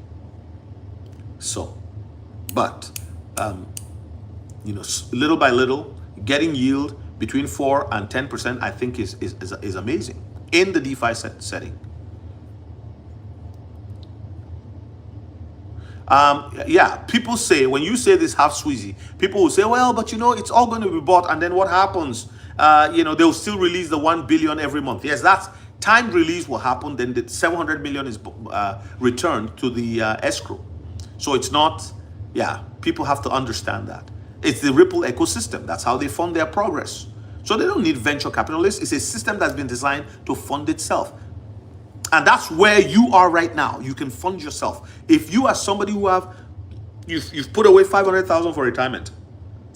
So, but little by little, getting yield between 4 and 10%, I think is amazing in the DeFi setting. Yeah, people say, when you say this half sweezy, people will say, well, but it's all going to be bought, and then what happens? They'll still release the 1 billion every month. Yes, that's timed release will happen. Then the 700 million is returned to the escrow. So it's not, people have to understand that. It's the Ripple ecosystem. That's how they fund their progress. So they don't need venture capitalists. It's a system that's been designed to fund itself. And that's where you are right now. You can fund yourself. If you are somebody who you've put away 500,000 for retirement,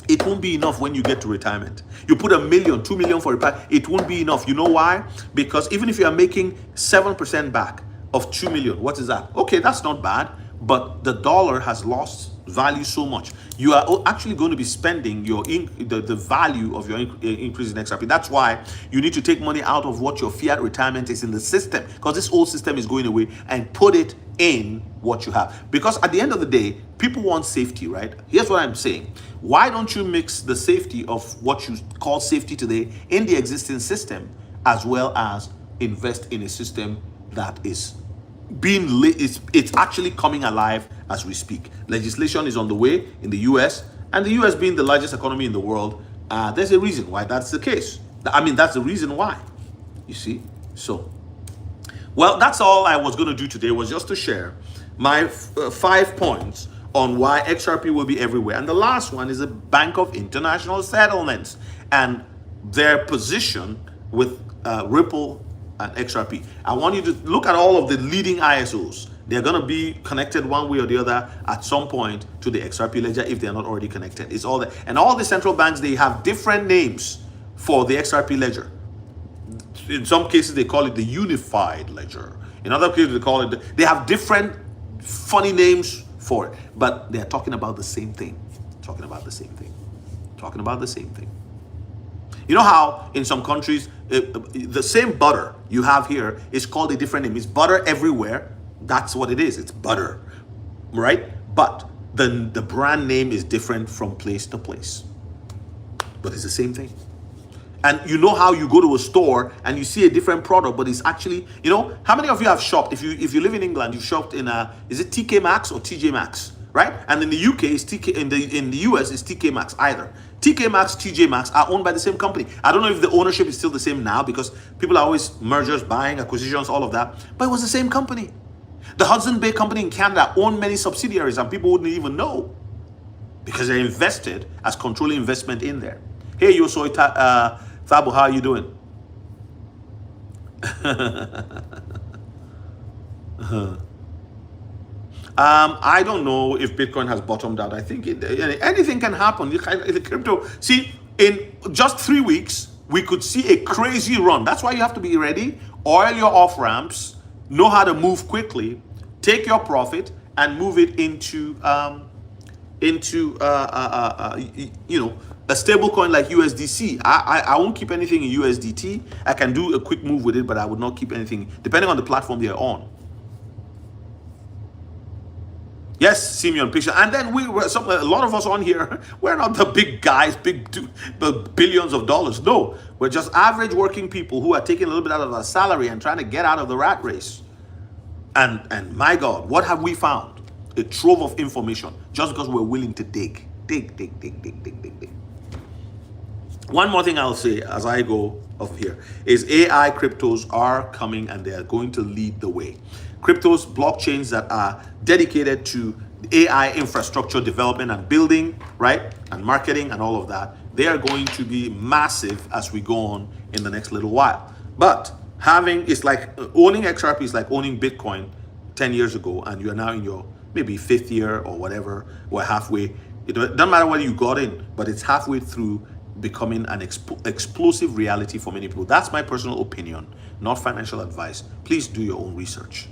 it won't be enough when you get to retirement. You put $1 million, $2 million for retirement, it won't be enough. You know why? Because even if you are making 7% back of 2 million, what is that? Okay, that's not bad, but the dollar has lost value so much. You are actually going to be spending the value of your increase in XRP. That's why you need to take money out of what your fiat retirement is in the system, because this old system is going away, and put it in what you have. Because at the end of the day, people want safety, right? Here's what I'm saying. Why don't you mix the safety of what you call safety today in the existing system, as well as invest in a system that is it's actually coming alive as we speak. Legislation is on the way in the US, and the US being the largest economy in the world, there's a reason why that's the case. I mean, that's the reason why, you see. So, well, that's all I was going to do today, was just to share my 5 points on why XRP will be everywhere. And the last one is the Bank of International Settlements and their position with Ripple and XRP. I want you to look at all of the leading ISOs. They're going to be connected one way or the other at some point to the XRP ledger if they're not already connected. It's all that. And all the central banks, they have different names for the XRP ledger. In some cases, they call it the unified ledger. In other cases, they have different funny names for it, but they're talking about the same thing. Talking about the same thing. Talking about the same thing. You know how in some countries, the same butter you have here is called a different name. It's butter everywhere. That's what it is. It's butter, right? But the brand name is different from place to place. But it's the same thing. And you know how you go to a store and you see a different product, but it's actually, you know, how many of you have shopped? If you live in England, you've shopped in is it TK Maxx or TJ Maxx, right? And in the UK, it's TK. In the US, it's TK Maxx either. TK Maxx, TJ Maxx are owned by the same company. I don't know if the ownership is still the same now, because people are always mergers, buying, acquisitions, all of that. But it was the same company. The Hudson Bay Company in Canada owned many subsidiaries, and people wouldn't even know because they invested as controlling investment in there. Hey, Yosoy Thabo, how are you doing? I don't know if Bitcoin has bottomed out. I think anything can happen. The crypto, see, in just 3 weeks, we could see a crazy run. That's why you have to be ready. Oil your off ramps, know how to move quickly, take your profit and move it into you know, a stable coin like USDC. I won't keep anything in USDT. I can do a quick move with it, but I would not keep anything, depending on the platform they're on. Yes, Simeon, picture. And then a lot of us on here, we're not the big guys, billions of dollars. No, we're just average working people who are taking a little bit out of our salary and trying to get out of the rat race. And my God, what have we found? A trove of information, just because we're willing to dig. Dig. One more thing I'll say as I go off here is AI cryptos are coming, and they are going to lead the way. Cryptos, blockchains that are dedicated to AI infrastructure development and building, right? And marketing and all of that. They are going to be massive as we go on in the next little while. But it's like owning XRP is like owning Bitcoin 10 years ago, and you're now in your maybe 5th year or whatever, or halfway. It doesn't matter whether you got in, but it's halfway through becoming an explosive reality for many people. That's my personal opinion, not financial advice. Please do your own research.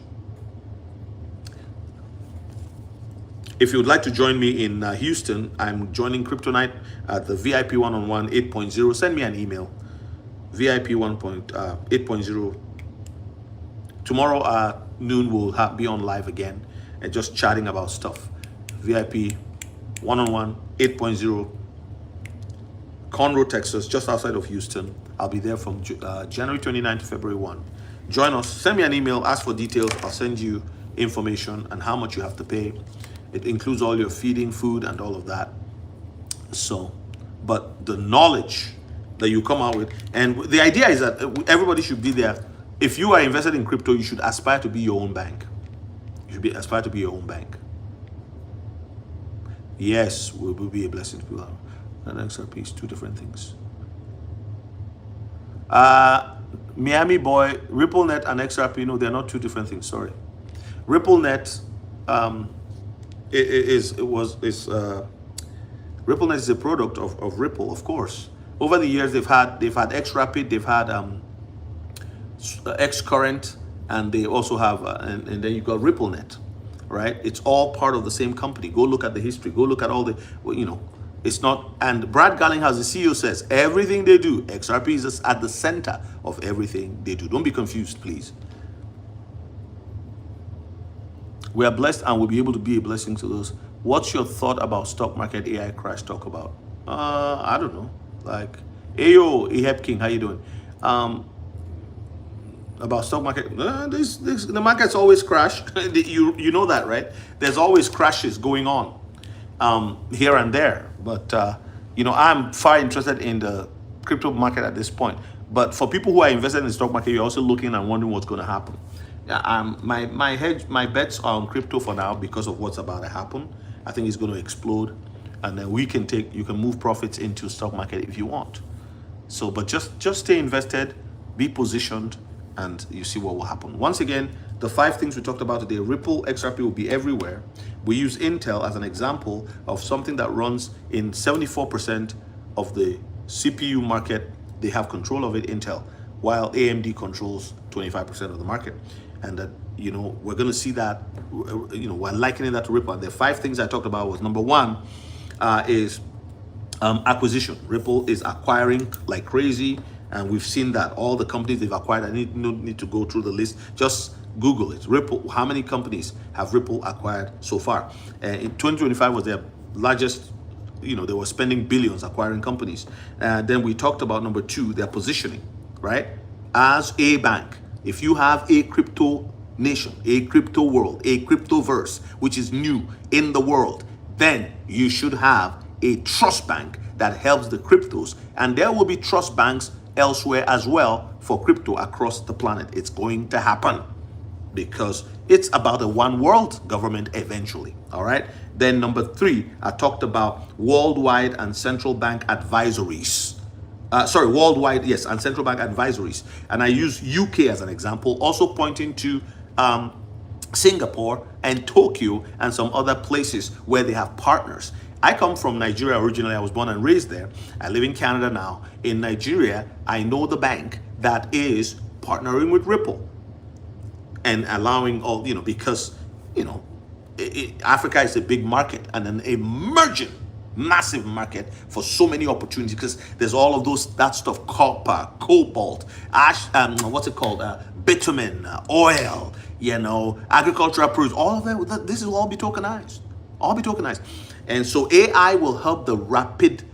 If you would like to join me in Houston, I'm joining Crypto Night at the VIP One-on-One 8.0. Send me an email, VIP 8.0. Tomorrow noon we'll be on live again and just chatting about stuff. VIP One-on-One 8.0, Conroe, Texas, just outside of Houston. I'll be there from January 29 to February 1. Join us. Send me an email, ask for details. I'll send you information and how much you have to pay. It includes all your feeding, food, and all of that. So, but the knowledge that you come out with, and the idea is that everybody should be there. If you are invested in crypto, you should aspire to be your own bank. You should aspire to be your own bank. Yes, we will be a blessing to people. And XRP is 2 different things. Miami boy, RippleNet and XRP, no, they're not 2 different things. Sorry. RippleNet, RippleNet is a product of Ripple, of course. Over the years, they've had XRapid, they've had XCurrent, and they also have, and then you've got RippleNet, right? It's all part of the same company. Go look at the history. Go look at all the, you know, it's not. And Brad Garlinghouse, the CEO, says everything they do, XRP is at the center of everything they do. Don't be confused, please. We are blessed and will be able to be a blessing to those. What's your thought about stock market AI crash? Talk about. I don't know. Like, Ayo, Ahab King, how you doing? about stock market. The market's always crash. You know that, right? There's always crashes going on here and there. But I'm far interested in the crypto market at this point. But for people who are invested in the stock market, you're also looking and wondering what's going to happen. Yeah, my bets are on crypto for now because of what's about to happen. I think it's going to explode, and then you can move profits into stock market if you want. So, but just stay invested, be positioned, and you see what will happen. Once again, the 5 things we talked about today: Ripple, XRP will be everywhere. We use Intel as an example of something that runs in 74% of the CPU market. They have control of it, Intel, while AMD controls 25% of the market. And that, we're going to see that, we're likening that to Ripple. The 5 things I talked about was, number 1 is acquisition. Ripple is acquiring like crazy, and we've seen that all the companies they've acquired. I need to go through the list. Just Google it. Ripple. How many companies have Ripple acquired so far? In 2025 was their largest. They were spending billions acquiring companies. Then we talked about number 2, their positioning, right? As a bank, if you have a crypto nation, a crypto world, a cryptoverse, which is new in the world, then you should have a trust bank that helps the cryptos. And there will be trust banks elsewhere as well for crypto across the planet. It's going to happen because it's about a one world government eventually. All right. Then number 3, I talked about worldwide and central bank advisories. Worldwide, yes, and central bank advisories. And I use UK as an example, also pointing to Singapore and Tokyo and some other places where they have partners. I come from Nigeria originally. I was born and raised there. I live in Canada now. In Nigeria, I know the bank that is partnering with Ripple and allowing all, because, Africa is a big market and an emerging massive market for so many opportunities, because there's all of that stuff: copper, cobalt, ash, what's it called, bitumen, oil, agricultural produce. All of that, this will all be tokenized, and so AI will help the rapid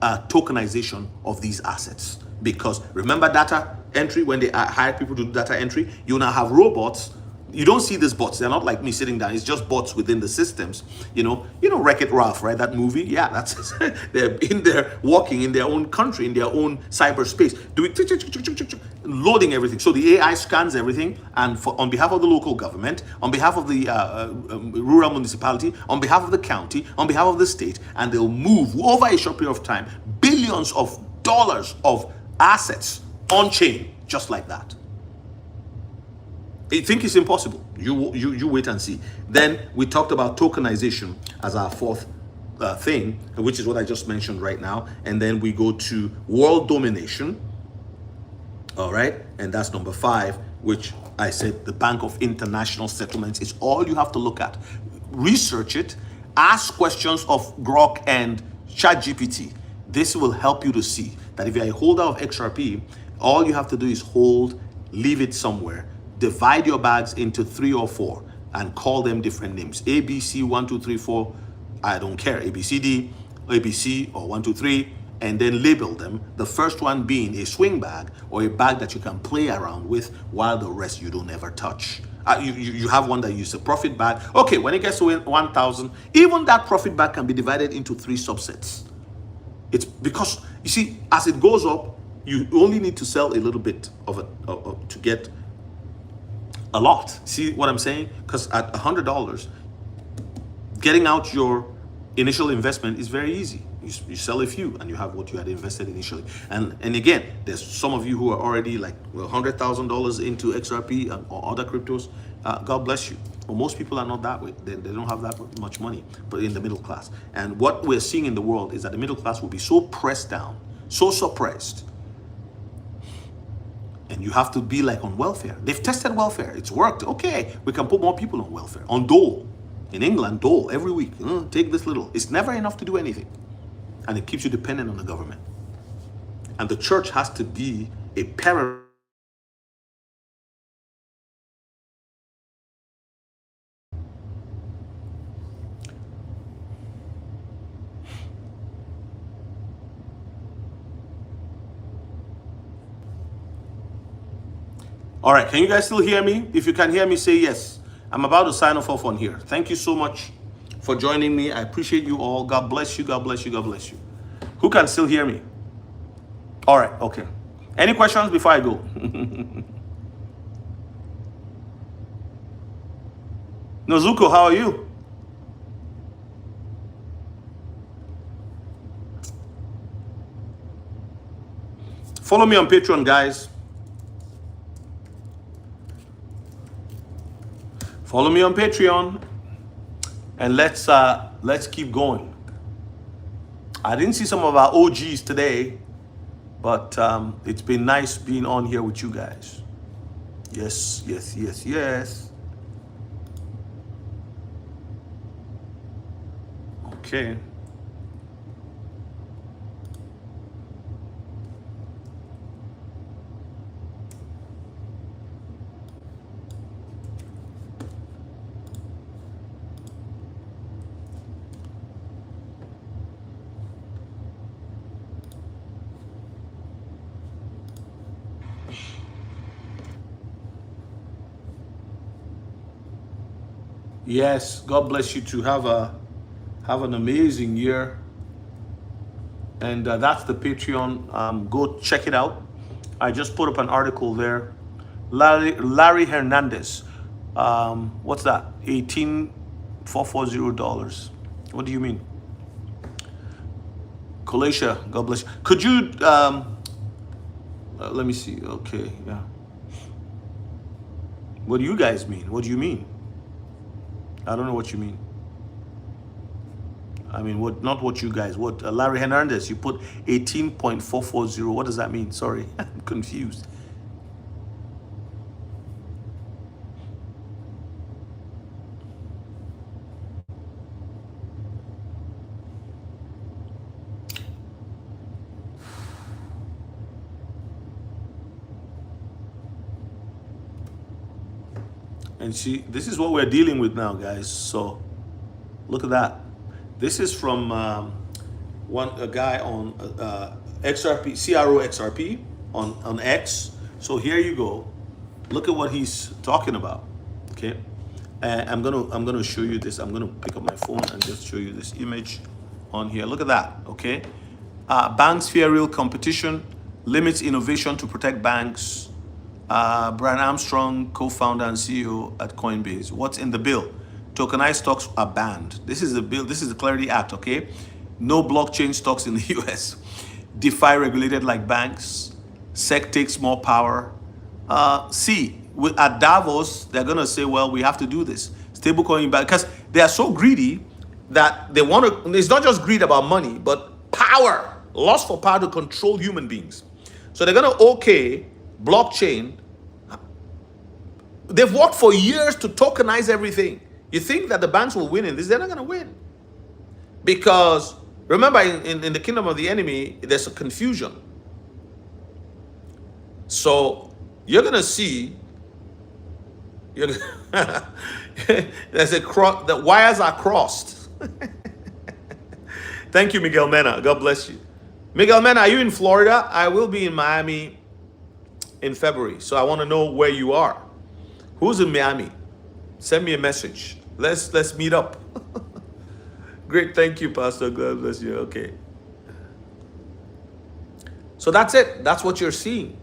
tokenization of these assets. Because remember, data entry, when they hire people to do data entry, you now have robots. You don't see these bots. They're not like me sitting down. It's just bots within the systems. Wreck-It Ralph, right? That movie. Yeah, that's they're in there walking in their own country, in their own cyberspace, doing loading everything. So the AI scans everything, and on behalf of the local government, on behalf of the rural municipality, on behalf of the county, on behalf of the state, and they'll move over a short period of time billions of dollars of assets on chain, just like that. I think it's impossible. You wait and see. Then we talked about tokenization as our 4th thing, which is what I just mentioned right now. And then we go to world domination. All right. And that's number 5, which I said the Bank of International Settlements is all you have to look at. Research it. Ask questions of Grok and ChatGPT. This will help you to see that if you're a holder of XRP, all you have to do is hold, leave it somewhere. Divide your bags into 3 or 4 and call them different names. A, B, C, 1, 2, 3, 4. I don't care. A, B, C, D, A, B, C, or 1, 2, 3. And then label them. The first one being a swing bag, or a bag that you can play around with, while the rest you don't ever touch. You have one that you use a profit bag. Okay, when it gets to 1,000, even that profit bag can be divided into 3 subsets. It's because, you see, as it goes up, you only need to sell a little bit of it to get a lot. See what I'm saying? Because at $100, getting out your initial investment is very easy. You sell a few and you have what you had invested initially. And again, there's some of you who are already like $100,000 into XRP or other cryptos. God bless you. Well, most people are not that way. They don't have that much money, but in the middle class. And what we're seeing in the world is that the middle class will be so pressed down, so suppressed. And you have to be like on welfare. They've tested welfare. It's worked. Okay, we can put more people on welfare. On dole. In England, dole every week. Take this little. It's never enough to do anything. And it keeps you dependent on the government. And the church has to be a parent. All right, can you guys still hear me? If you can hear me, say yes. I'm about to sign off on here. Thank you so much for joining me. I appreciate you all. God bless you. God bless you. God bless you. Who can still hear me? All right, okay. Any questions before I go? Nozuko, how are you? Follow me on Patreon, guys. Follow me on Patreon, and let's keep going. I didn't see some of our OGs today, but it's been nice being on here with you guys. Yes, yes, yes, yes. Okay. Yes, God bless you to have an amazing year. And that's the Patreon. Go check it out. I just put up an article there. Larry Hernandez. What's that? $18,440. What do you mean? Kalacia, God bless you. Could you let me see. Okay, yeah. What do you guys mean? What do you mean? I don't know what you mean. I mean, what? Not what you guys. What? Larry Hernandez, you put 18.440. What does that mean? Sorry, I'm confused. And see, this is what we're dealing with now, guys. So, look at that. This is from a guy on XRP, CRO XRP on X. So here you go. Look at what he's talking about. Okay, I'm gonna show you this. I'm gonna pick up my phone and just show you this image on here. Look at that. Okay, banks fear real competition, limits innovation to protect banks. Brian Armstrong, co-founder and CEO at Coinbase. What's in the bill? Tokenized stocks are banned. This is the bill. This is the Clarity Act, okay? No blockchain stocks in the US. DeFi regulated like banks. SEC takes more power. At Davos, they're going to say, well, we have to do this. Stablecoin, because they are so greedy that they want to, it's not just greed about money, but power, lust for power to control human beings. So they're going to okay blockchain. They've worked for years to tokenize everything. You think that the banks will win in this? They're not going to win. Because remember, in the kingdom of the enemy, there's a confusion. So you're going to see, there's a cross, the wires are crossed. Thank you, Miguel Mena. God bless you. Miguel Mena, are you in Florida? I will be in Miami in February. So I want to know where you are. Who's in Miami? Send me a message. Let's meet up. Great, thank you, Pastor. God bless you. Okay. So that's it. That's what you're seeing.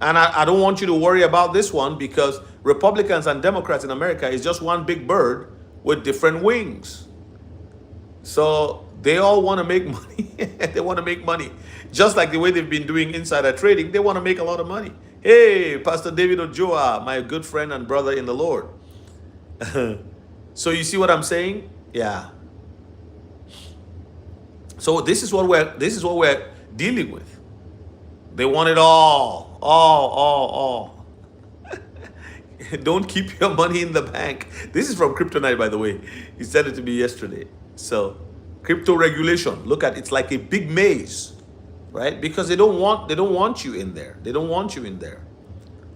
And I don't want you to worry about this one, because Republicans and Democrats in America is just one big bird with different wings. So they all want to make money. They want to make money. Just like the way they've been doing insider trading, they want to make a lot of money. Hey, Pastor David Ojoa, my good friend and brother in the Lord. So you see what I'm saying? Yeah. So this is what we're dealing with. They want it all. Don't keep your money in the bank. This is from Kryptonite, by the way. He said it to me yesterday. So, crypto regulation. Look at it's like a big maze, right? Because they don't want you in there. They don't want you in there.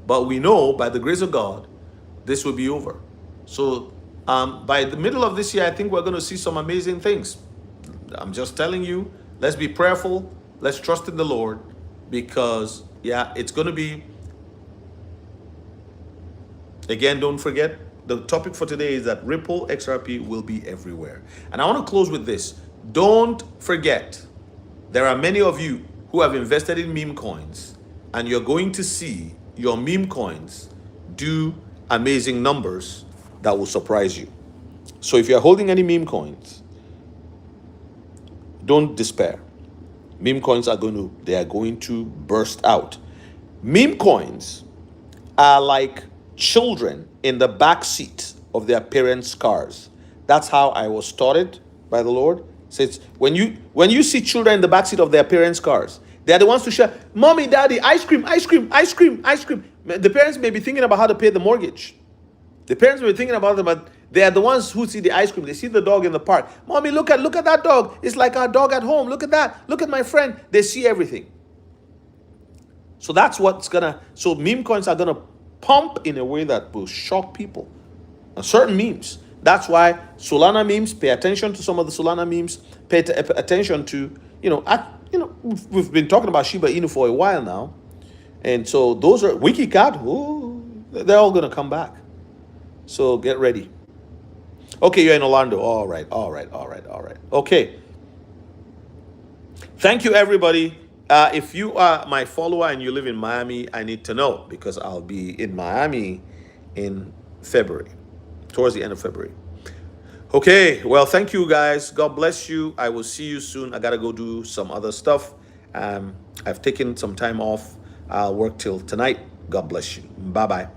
But we know by the grace of God, this will be over. So, by the middle of this year, I think we're going to see some amazing things. I'm just telling you. Let's be prayerful. Let's trust in the Lord, because yeah, it's going to be Again, don't forget, the topic for today is that Ripple XRP will be everywhere. And I want to close with this. Don't forget, there are many of you who have invested in meme coins, and you're going to see your meme coins do amazing numbers that will surprise you. So if you're holding any meme coins, don't despair. Meme coins are going to burst out. Meme coins are like children in the back seat of their parents' cars. That's how I was started by the Lord. Says when you see children in the back seat of their parents' cars, they're the ones who share, "Mommy, Daddy, ice cream, ice cream, ice cream, ice cream." The parents may be thinking about how to pay the mortgage. The parents may be thinking about them, but they are the ones who see the ice cream. They see the dog in the park. "Mommy, look at that dog. It's like our dog at home. Look at that. Look at my friend." They see everything. So that's so meme coins are gonna pump in a way that will shock people. And certain memes. That's why Solana memes, pay attention to some of the Solana memes, pay attention to, we've been talking about Shiba Inu for a while now. And so those are WikiCat, they're all gonna come back. So get ready. Okay, you're in Orlando. All right. Okay. Thank you, everybody. If you are my follower and you live in Miami, I need to know, because I'll be in Miami in February, towards the end of February. Okay, well, thank you guys. God bless you. I will see you soon. I got to go do some other stuff. I've taken some time off. I'll work till tonight. God bless you. Bye-bye.